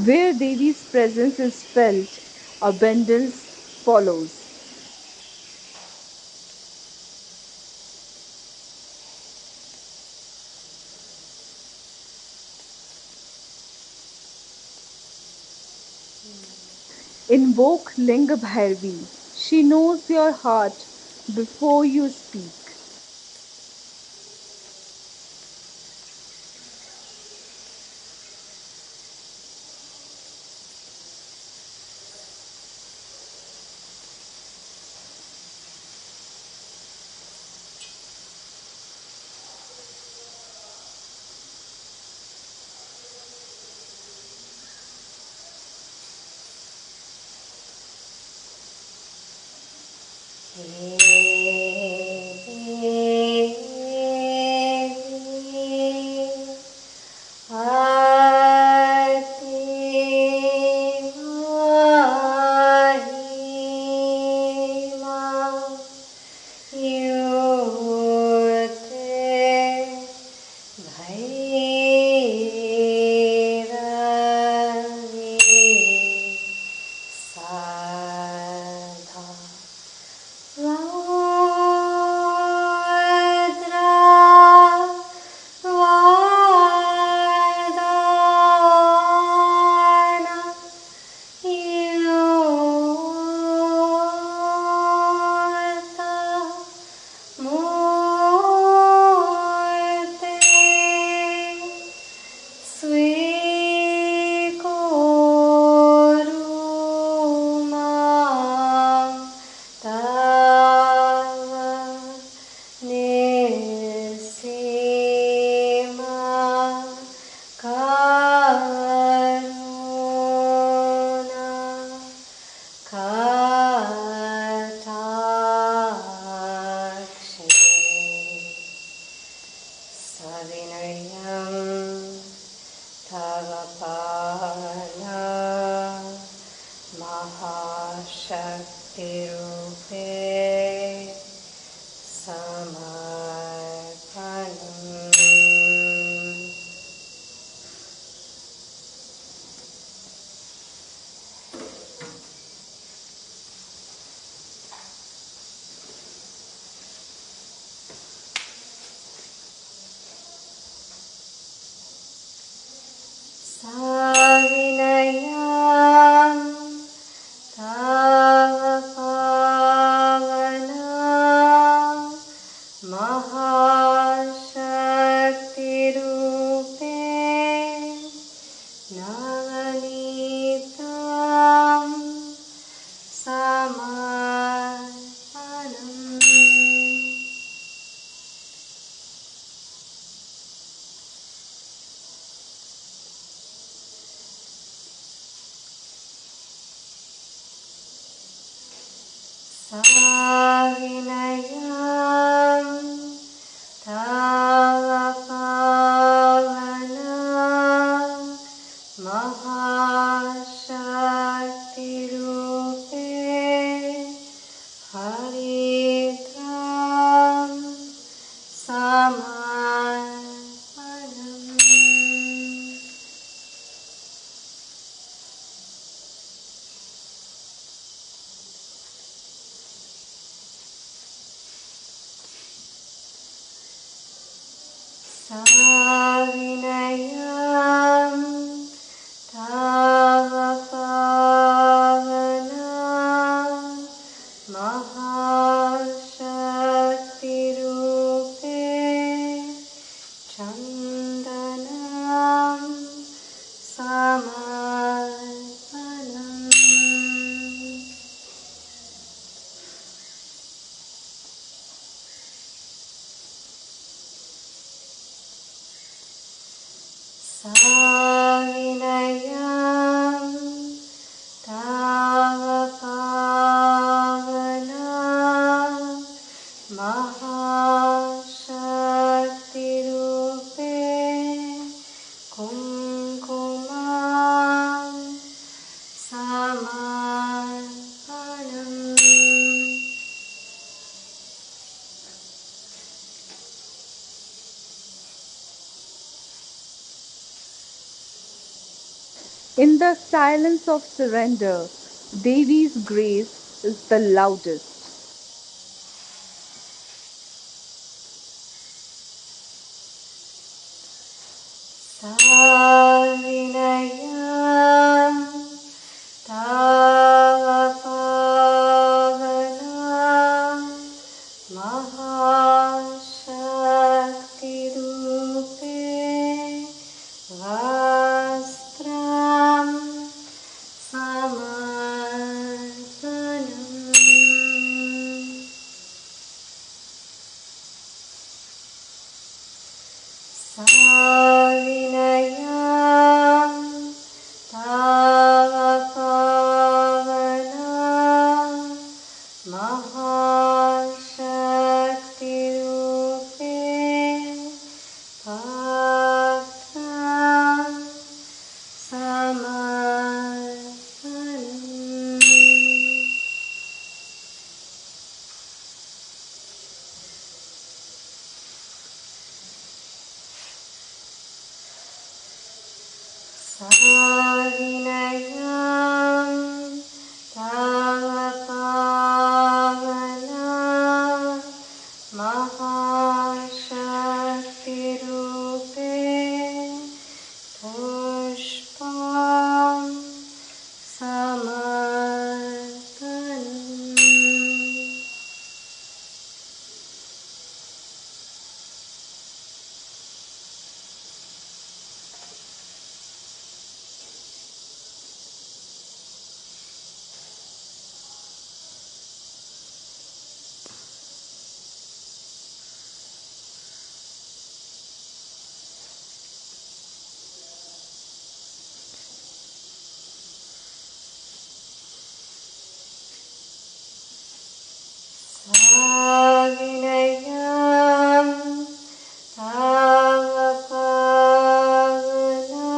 Where Devi's presence is felt, abundance follows. Invoke Linga Bhairavi. She knows your heart before you speak. In the silence of surrender, Devi's grace is the loudest. Savinayam Tava Pavana Mahashakti Rupe Vastram Samarpanam Savinayam Tava Pavana Mahashakti Rupe Bhaktam Samarpanam Savinayam Tava Pavana Mahashakti Rupe Pushpam Samarpanam Savinayam Tava Pavana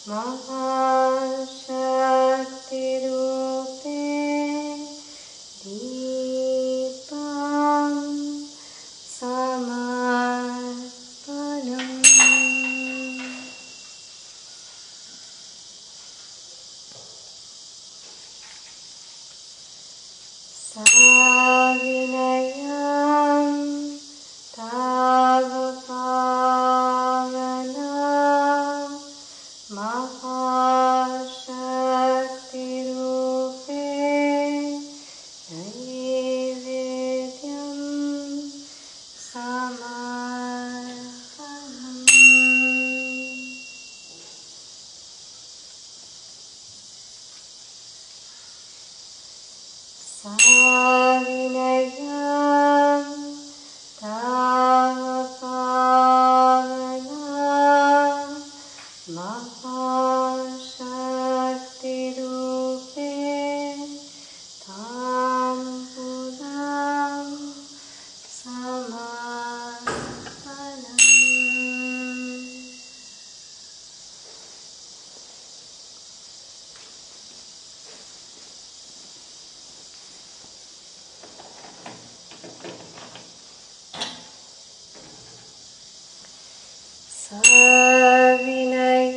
Mahashakti Rupe Deepam Samarpanam Savinayam Tava Pavana Mahashakti Rupe Naivedyam Samarpanam Savinayam Tava Pavana Mahashakti Rupe Tampudam Samarpanam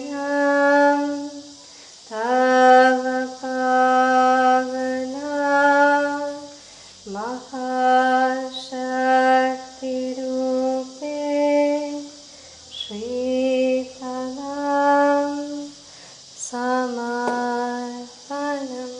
Savinayam Tava Pavana Mahashakti Rupe Shripalam Samarpanam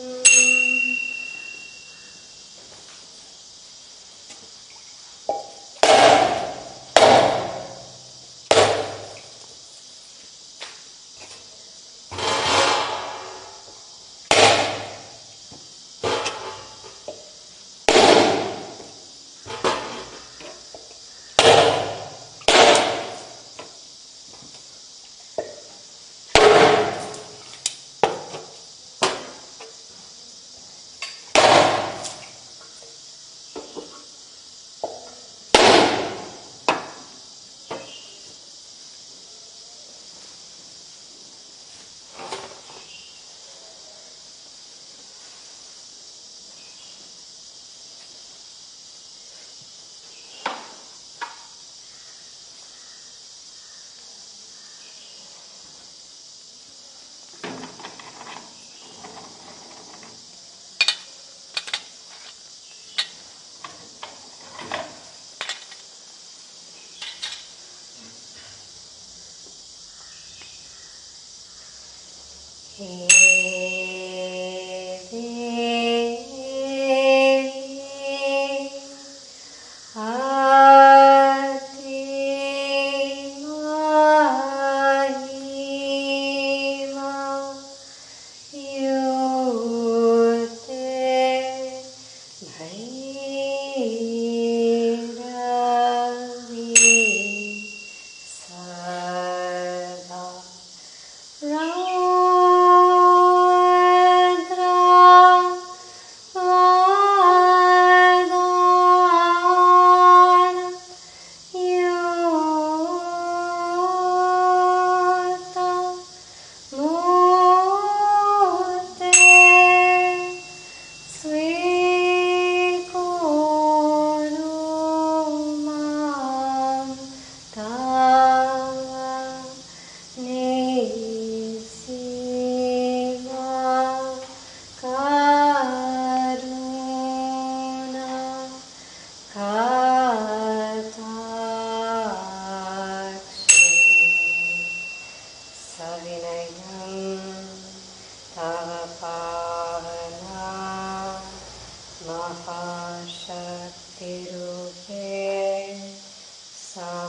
महाशक्तिरूपेण समर्पणम्।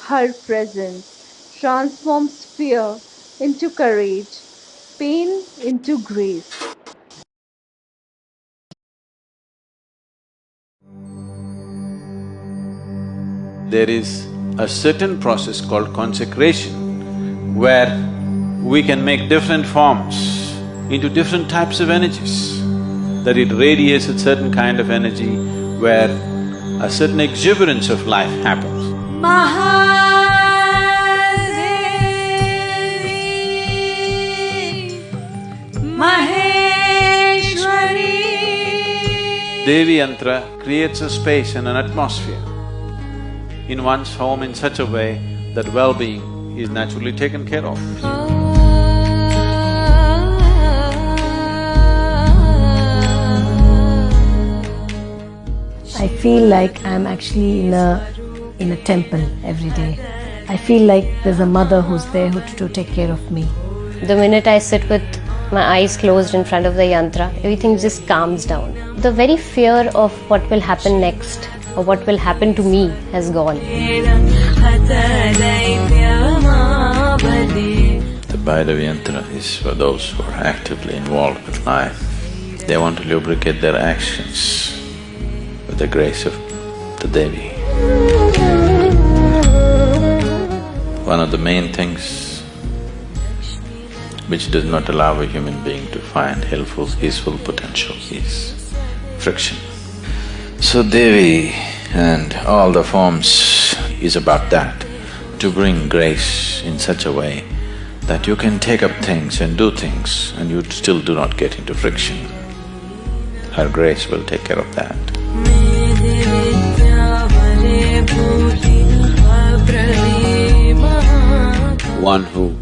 Her presence transforms fear into courage, pain into grace. There is a certain process called consecration where we can make different forms into different types of energies, that it radiates a certain kind of energy where a certain exuberance of life happens. Devi Yantra creates a space and an atmosphere in one's home in such a way that well-being is naturally taken care of. I feel like I'm actually in a temple every day. I feel like there's a mother who's there to take care of me. The minute I sit with my eyes closed in front of the yantra, everything just calms down. The very fear of what will happen next or what will happen to me has gone. The Bhairavi Yantra is for those who are actively involved with life. They want to lubricate their actions with the grace of the Devi. One of the main things which does not allow a human being to find helpful, peaceful potential is friction. So Devi and all the forms is about that, to bring grace in such a way that you can take up things and do things and you still do not get into friction. Her grace will take care of that. One who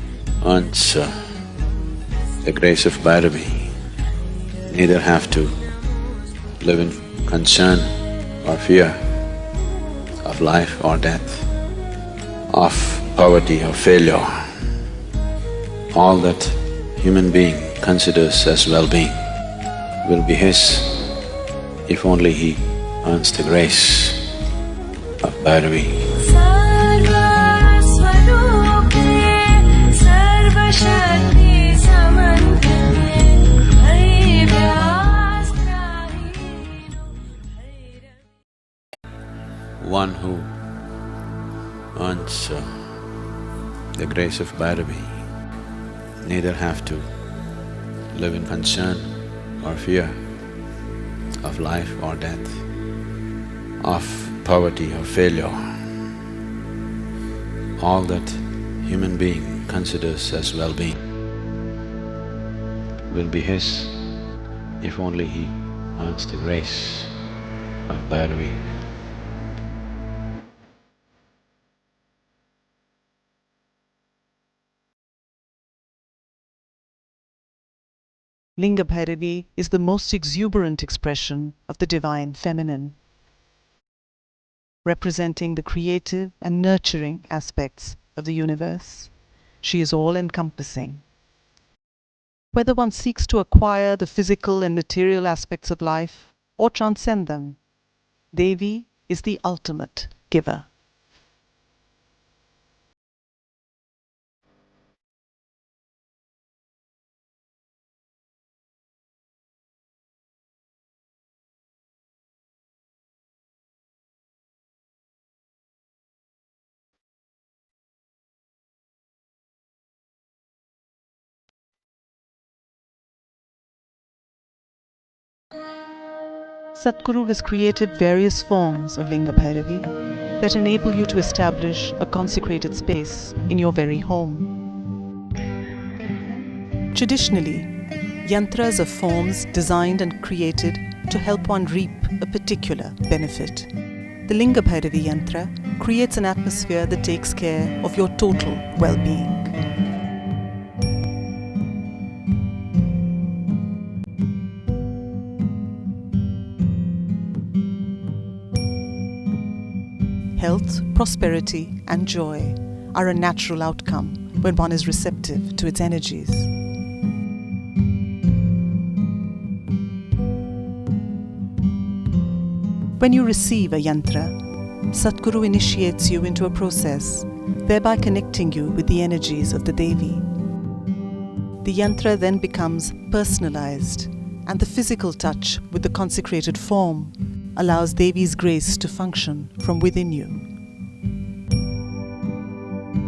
earns the grace of Bhairavi neither have to live in concern or fear of life or death, of poverty or failure. All that human being considers as well-being will be his if only he earns the grace of Bhairavi. One who earns the grace of Bhairavi neither have to live in concern or fear of life or death, of poverty or failure. All that human being considers as well-being will be his if only he earns the grace of Bhairavi. Linga Bhairavi is the most exuberant expression of the divine feminine, representing the creative and nurturing aspects of the universe. She is all-encompassing. Whether one seeks to acquire the physical and material aspects of life or transcend them, Devi is the ultimate giver. Sadhguru has created various forms of Linga Bhairavi that enable you to establish a consecrated space in your very home. Traditionally, yantras are forms designed and created to help one reap a particular benefit. The Linga Bhairavi yantra creates an atmosphere that takes care of your total well-being. health, prosperity, and joy are a natural outcome when one is receptive to its energies. When you receive a yantra, Satguru initiates you into a process, thereby connecting you with the energies of the Devi. The yantra then becomes personalized, and the physical touch with the consecrated form allows Devi's grace to function from within you.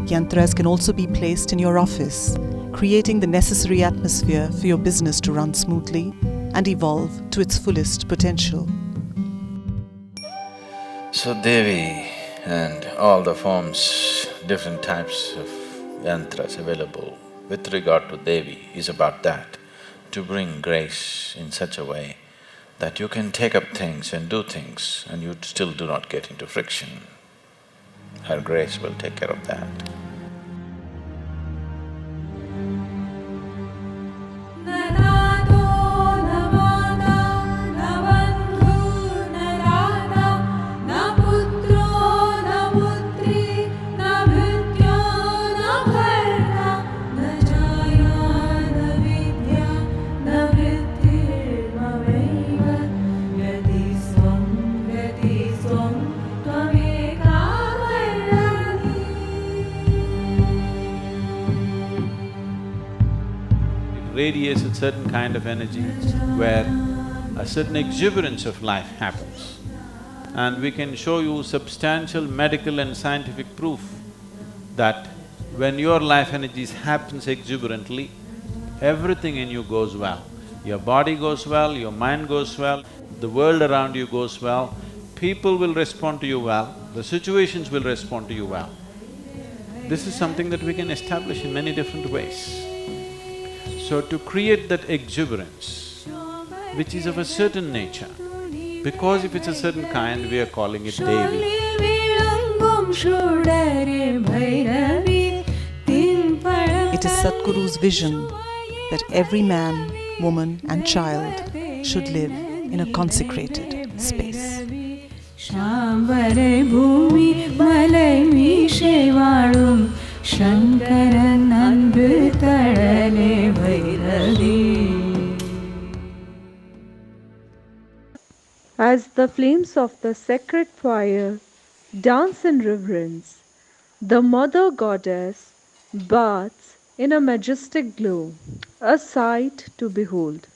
Yantras can also be placed in your office, creating the necessary atmosphere for your business to run smoothly and evolve to its fullest potential. So Devi and all the forms, different types of yantras available with regard to Devi is about that, to bring grace in such a way that you can take up things and do things and you still do not get into friction. Her grace will take care of that. Radiates a certain kind of energy where a certain exuberance of life happens. And we can show you substantial medical and scientific proof that when your life energies happens exuberantly, everything in you goes well. Your body goes well, your mind goes well, the world around you goes well, people will respond to you well, the situations will respond to you well. This is something that we can establish in many different ways. So to create that exuberance, which is of a certain nature, because if it's a certain kind, we are calling it Devi. It is Satguru's vision that every man, woman and child should live in a consecrated space. As the flames of the sacred fire dance in reverence, the Mother Goddess bathes in a majestic glow, a sight to behold.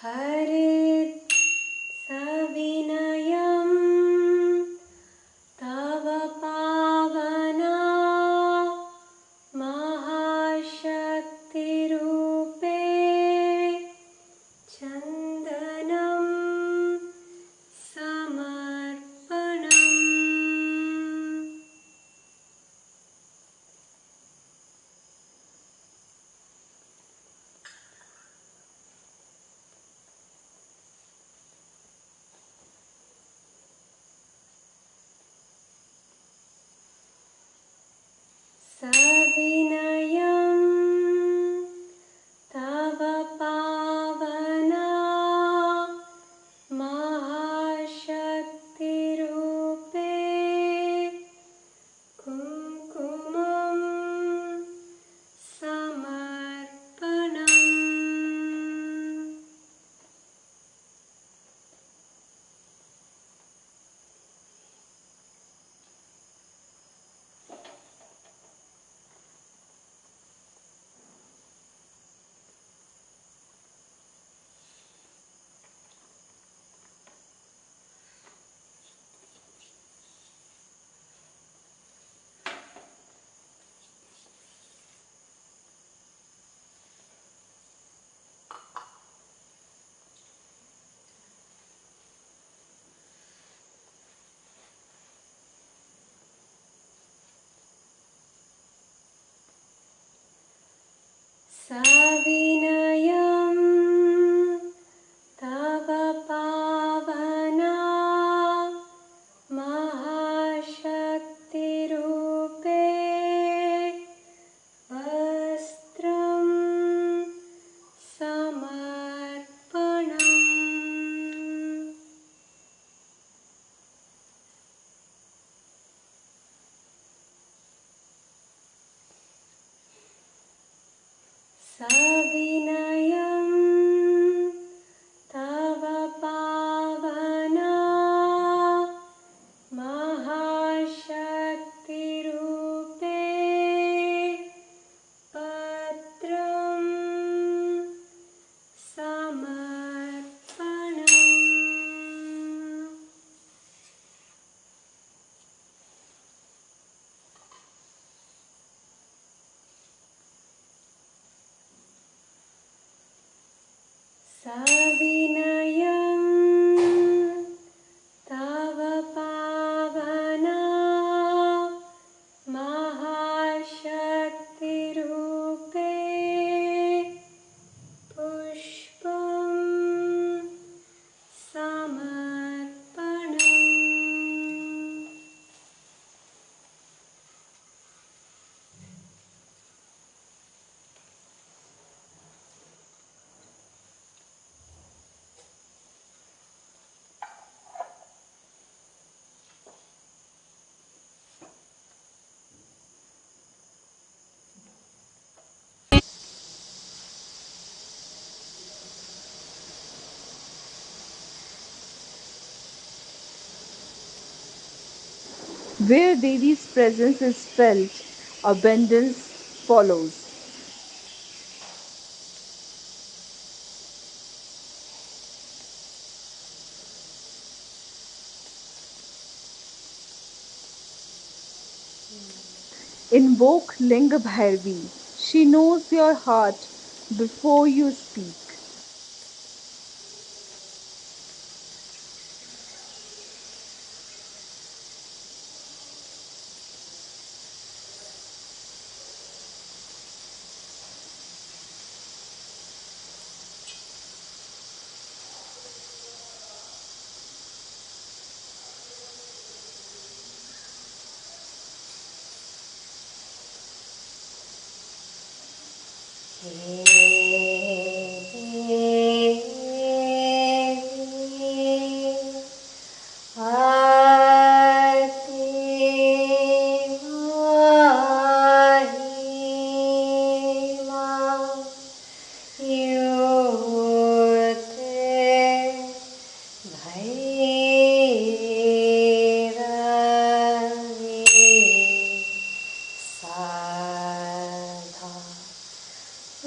हरेत् सविनयं तव पावना महाशक्तिरूपे चन्दनं समर्पणम्। सविनयं तव पावना महाशक्तिरूपे कुङ्कुमं समर्पणम्। सविनयं तव पावना महाशक्तिरूपे वस्त्रं समर्पणम्। सविनयं तव पावना महाशक्तिरूपे पत्रं समर्पणम्। सविनयं तव पावना महाशक्तिरूपे पुष्पं समर्पणम्। Where Devi's presence is felt, abundance follows. Invoke Linga Bhairavi. She knows your heart before you speak.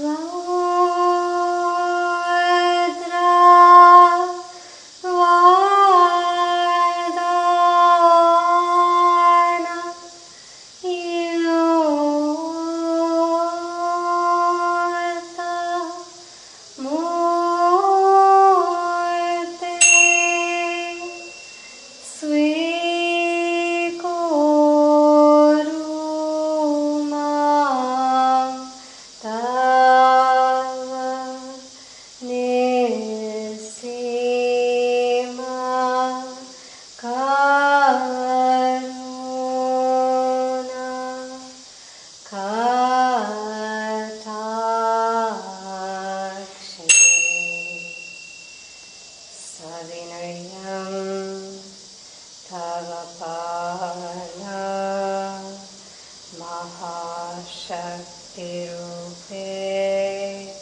Ra Savinayam Tavapana Mahashaktirupe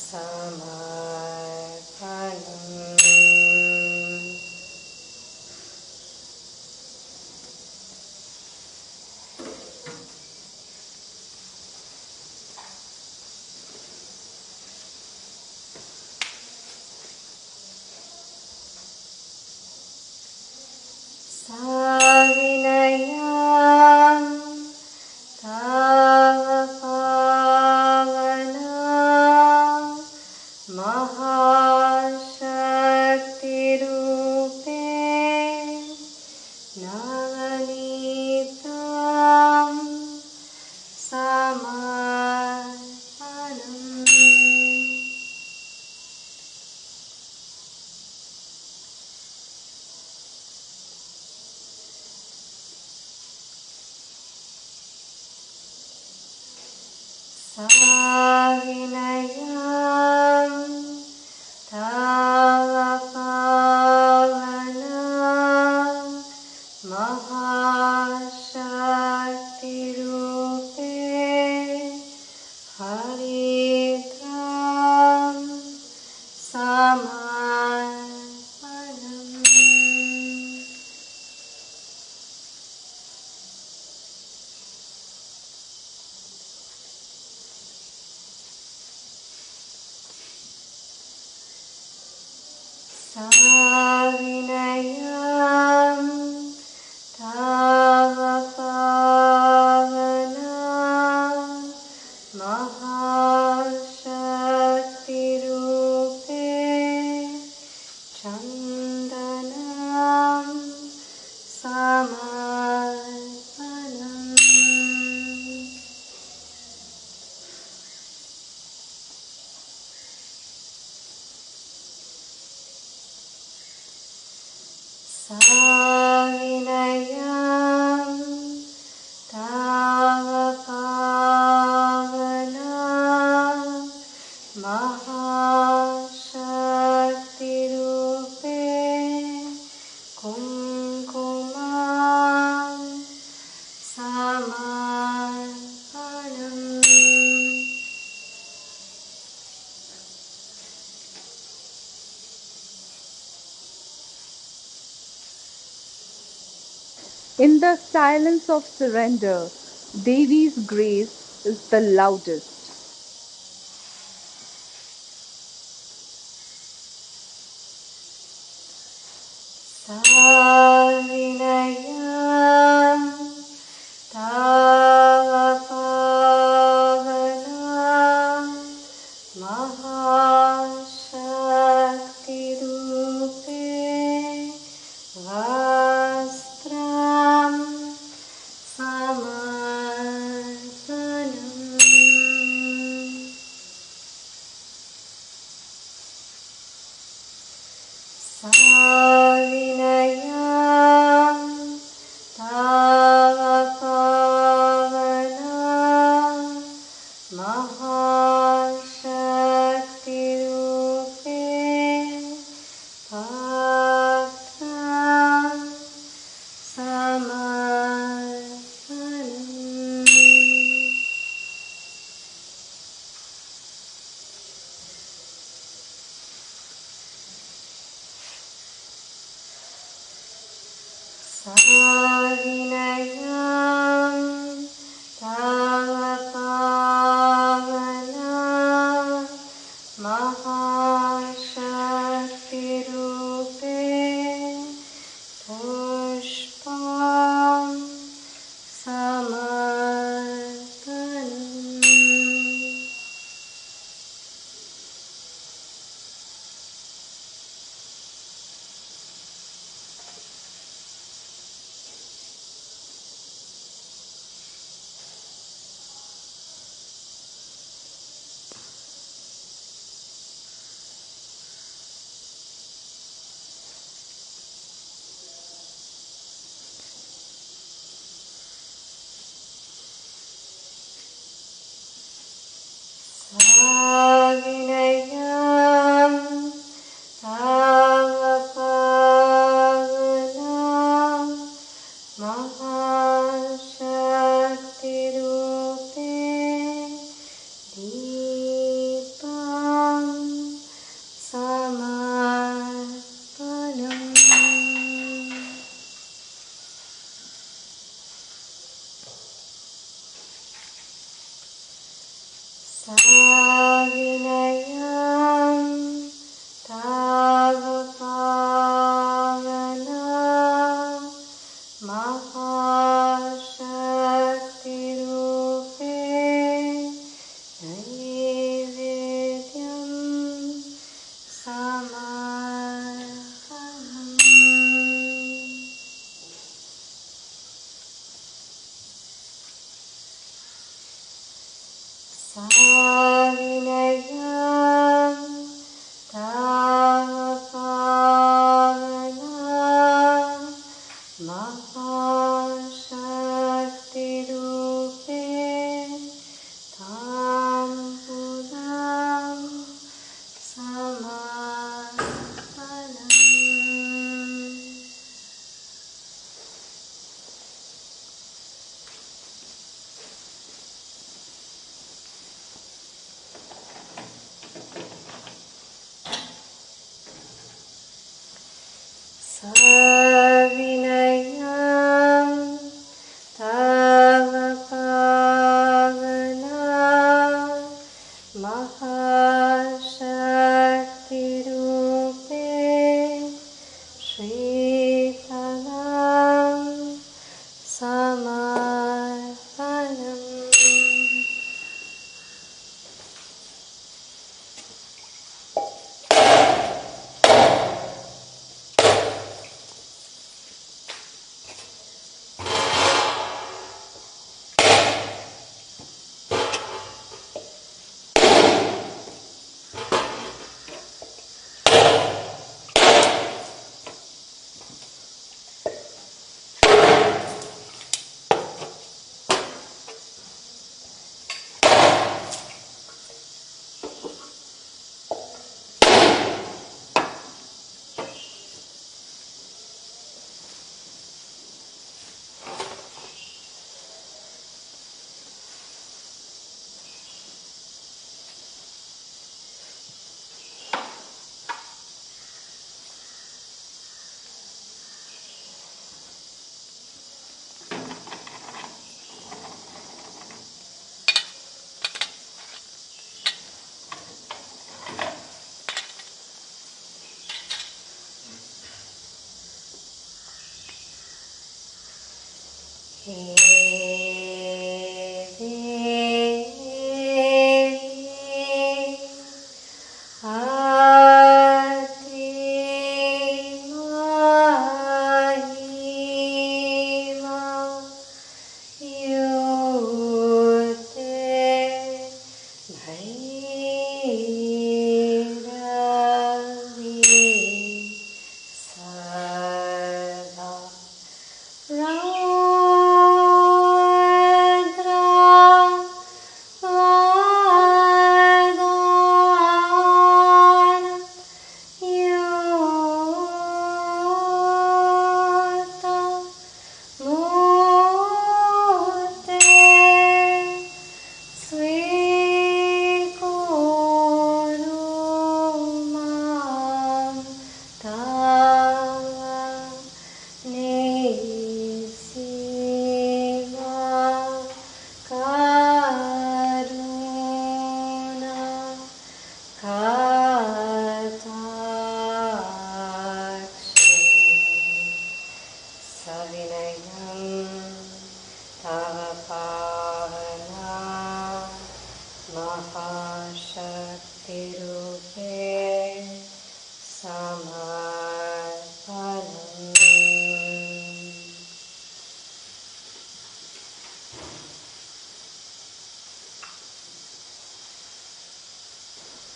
Samarpanam. Savinayam Tavapavana Mahashaktirupe Navanitam Samarpanam. Savinayam Tavapavana Mahashaktirupe Haridram Samarpanam. Savinayam Tavapavana Mahashaktirupe Chandanam Samarpanam. Savinayam Tavapavana Mahashaktirupe Kumkumam Samarpanam. In the silence of surrender, Devi's grace is the loudest. Savinayam Tavapavana Mahashaktirupe Vastram Samarpanam. Savinayam Tavapavana Mahashaktirupe Bhaktam Samarpanam. Savinayam Tavapavana Mahashaktirupe Pushpam Samarpanam. Savinayam Tava Pavana Mahashakti Rupe Shripalam Samarpanam.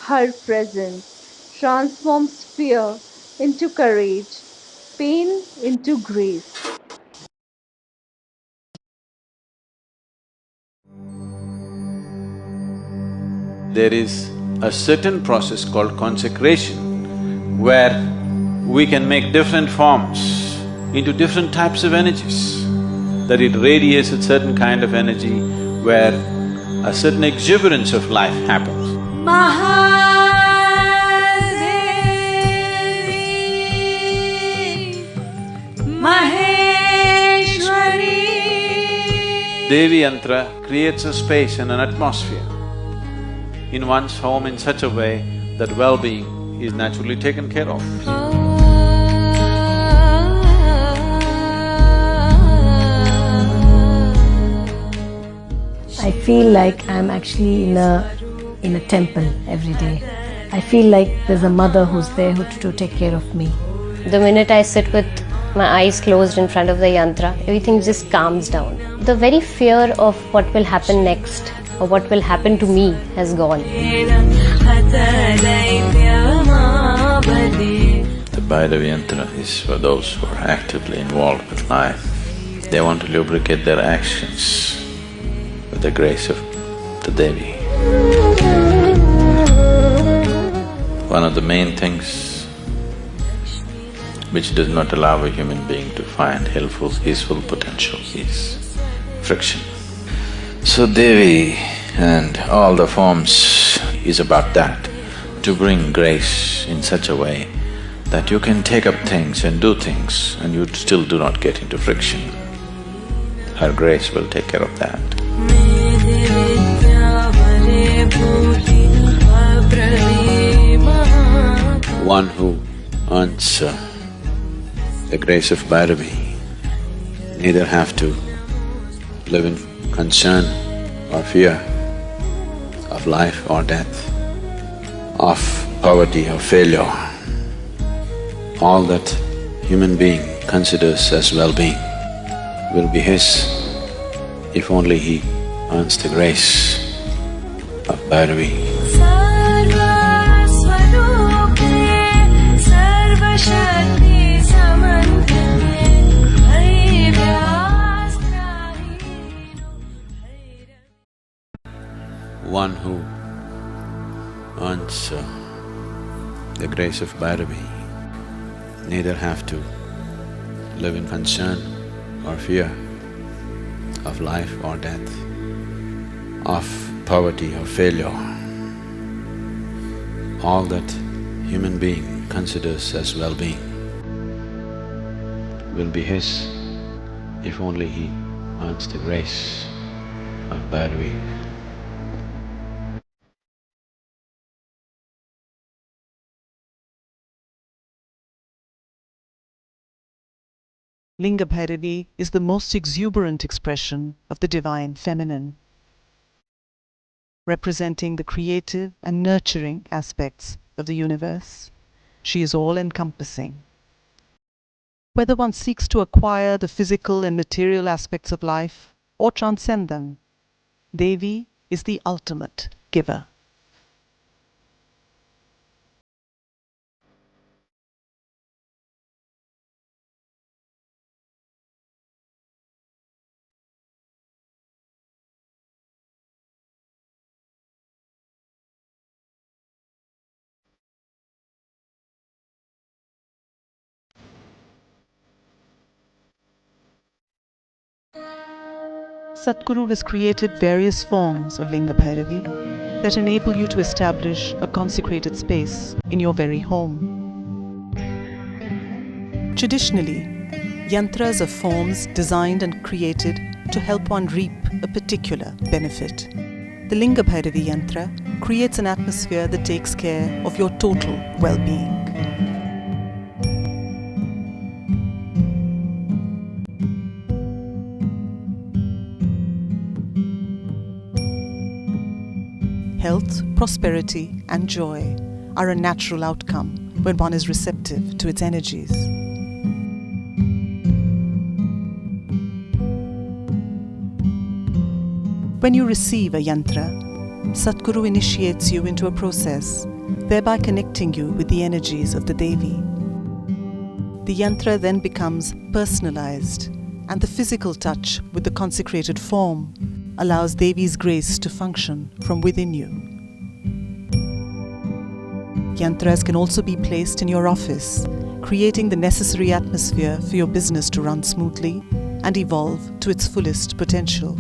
Her presence transforms fear into courage, pain into grace. There is a certain process called consecration where we can make different forms into different types of energies, that it radiates a certain kind of energy where a certain exuberance of life happens. Devi Yantra creates a space and an atmosphere in one's home in such a way that well-being is naturally taken care of. I feel like I'm actually in a temple every day. I feel like there's a mother who's there to take care of me. The minute I sit with my eyes closed in front of the yantra, everything just calms down. The very fear of what will happen next or what will happen to me has gone. The Bhairavi Yantra is for those who are actively involved with life. They want to lubricate their actions with the grace of the Devi. One of the main things which does not allow a human being to find helpful, peaceful potential is friction. So Devi and all the forms is about that, to bring grace in such a way that you can take up things and do things and you still do not get into friction. Her grace will take care of that. One who earns the grace of Bhairavi neither have to live in concern or fear of life or death, of poverty or failure. All that human being considers as well-being will be his if only he earns the grace of Bhairavi. One who earns the grace of Bhairavi neither have to live in concern or fear of life or death, of poverty or failure. All that human being considers as well-being will be his if only he earns the grace of Bhairavi. Linga Bhairavi is the most exuberant expression of the divine feminine, representing the creative and nurturing aspects of the universe. She is all-encompassing. Whether one seeks to acquire the physical and material aspects of life or transcend them, Devi is the ultimate giver. Sadhguru has created various forms of Linga Bhairavi that enable you to establish a consecrated space in your very home. Traditionally, yantras are forms designed and created to help one reap a particular benefit. The Linga Bhairavi yantra creates an atmosphere that takes care of your total well-being. Health, prosperity and joy are a natural outcome when one is receptive to its energies. When you receive a yantra, Sadhguru initiates you into a process, thereby connecting you with the energies of the Devi. The yantra then becomes personalized, and the physical touch with the consecrated form allows Devi's grace to function from within you. Yantras can also be placed in your office, creating the necessary atmosphere for your business to run smoothly and evolve to its fullest potential.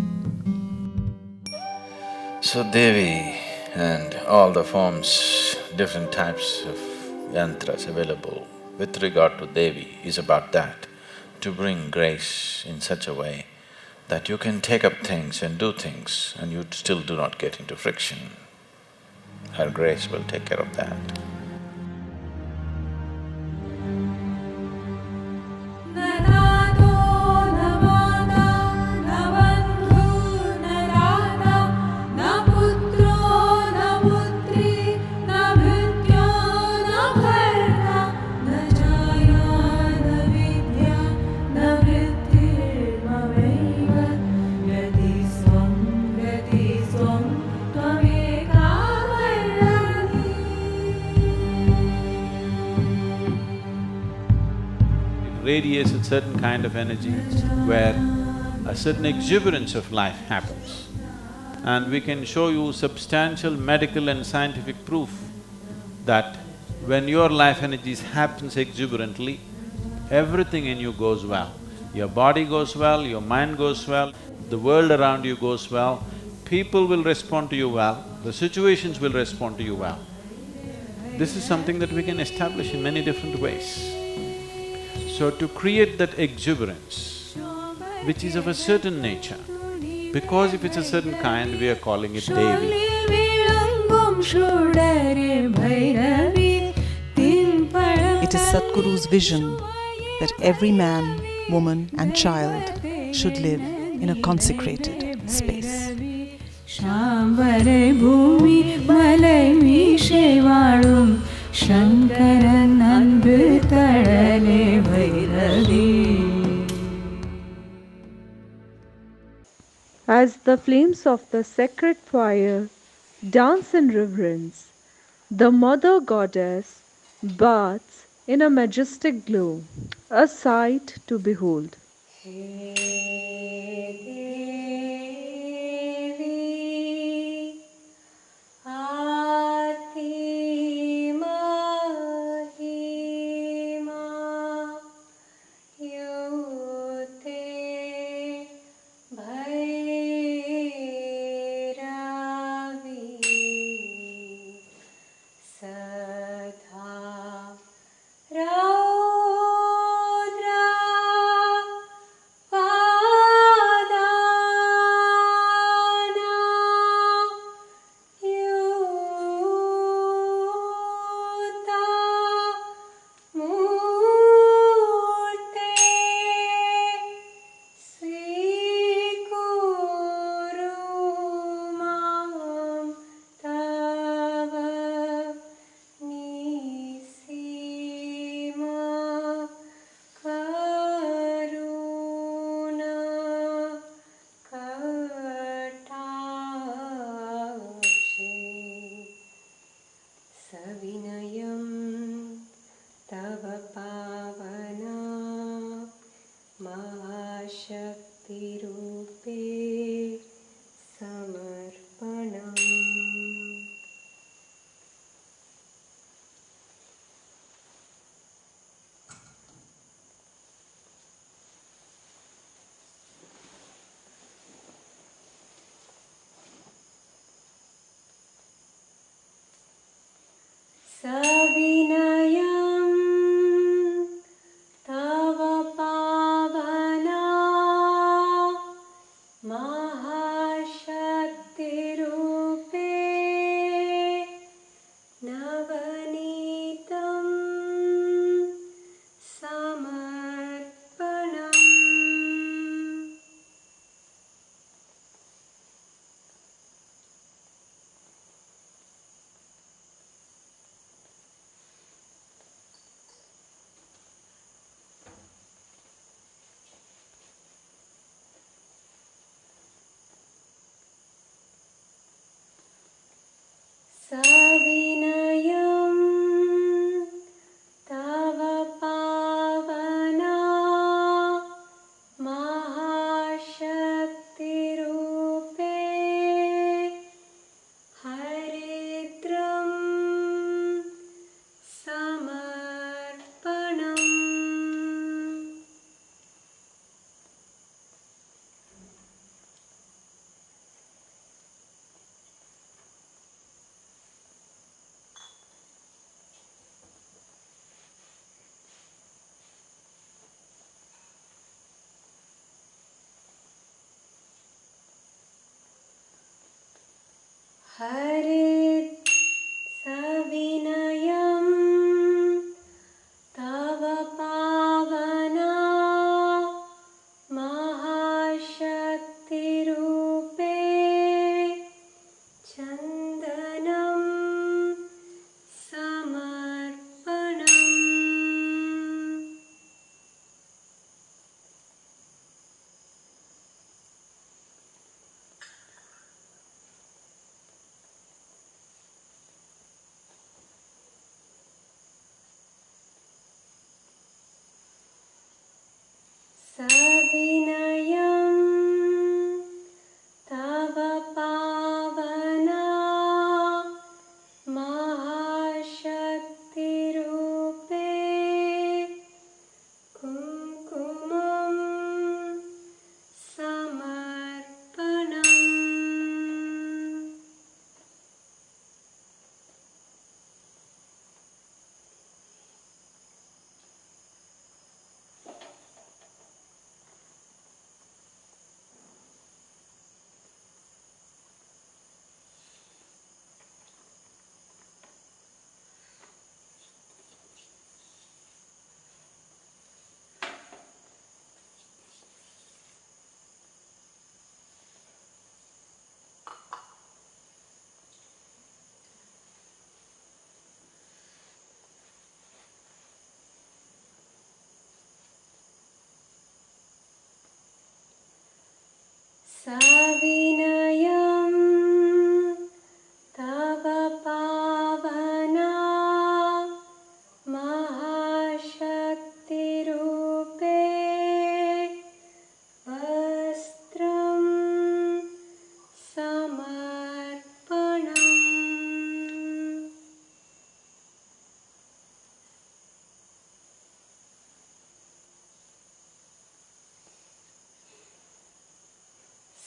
So Devi and all the forms, different types of yantras available with regard to Devi is about that, to bring grace in such a way that you can take up things and do things and you still do not get into friction. Her grace will take care of that. Radiates a certain kind of energy where a certain exuberance of life happens. And we can show you substantial medical and scientific proof that when your life energies happens exuberantly, everything in you goes well. Your body goes well, your mind goes well, the world around you goes well, people will respond to you well, the situations will respond to you well. This is something that we can establish in many different ways. So to create that exuberance, which is of a certain nature, because if it's a certain kind, we are calling it Devi. It is Sadhguru's vision that every man, woman and child should live in a consecrated space. शांबरे भूमि मलै मीशेवाळुम Shankaran Anbu तडले Bhairavi. As the flames of the sacred fire dance in reverence, the mother goddess bathes in a majestic glow, a sight to behold. हे देवी आति महिमा युते भैरवी सदा रौद्रा पादाना युता मूर्ते स्वीकुरु मां तव निसीमा करुणा कटाक्षे सविनयं तव पावना महाशक्तिरूपे समर्पणम्. सविनयं तव पावना महाशक्तिरूपे नवनीतं समर्पणम्. सविनयं तव पावना महाशक्तिरूपे हरिद्रं समर्पणम्. हरिद् सविनयं तव पावना महाशक्तिरूपे चन्दनं समर्पणम्. सविनयं तव पावना महाशक्तिरूपे वस्त्रं समर्पणम्।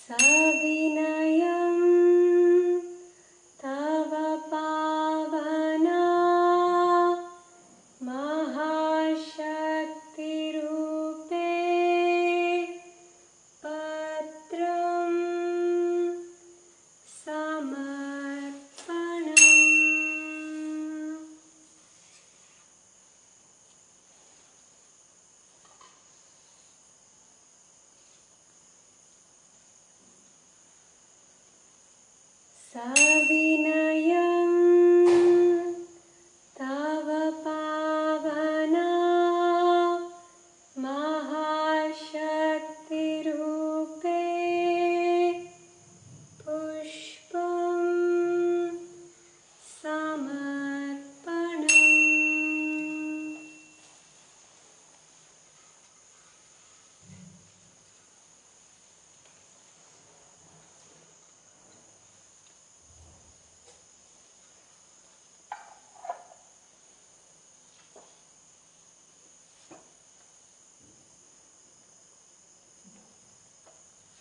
सविनयं तव पावना महाशक्तिरूपे पत्रं समर्पणम्। सा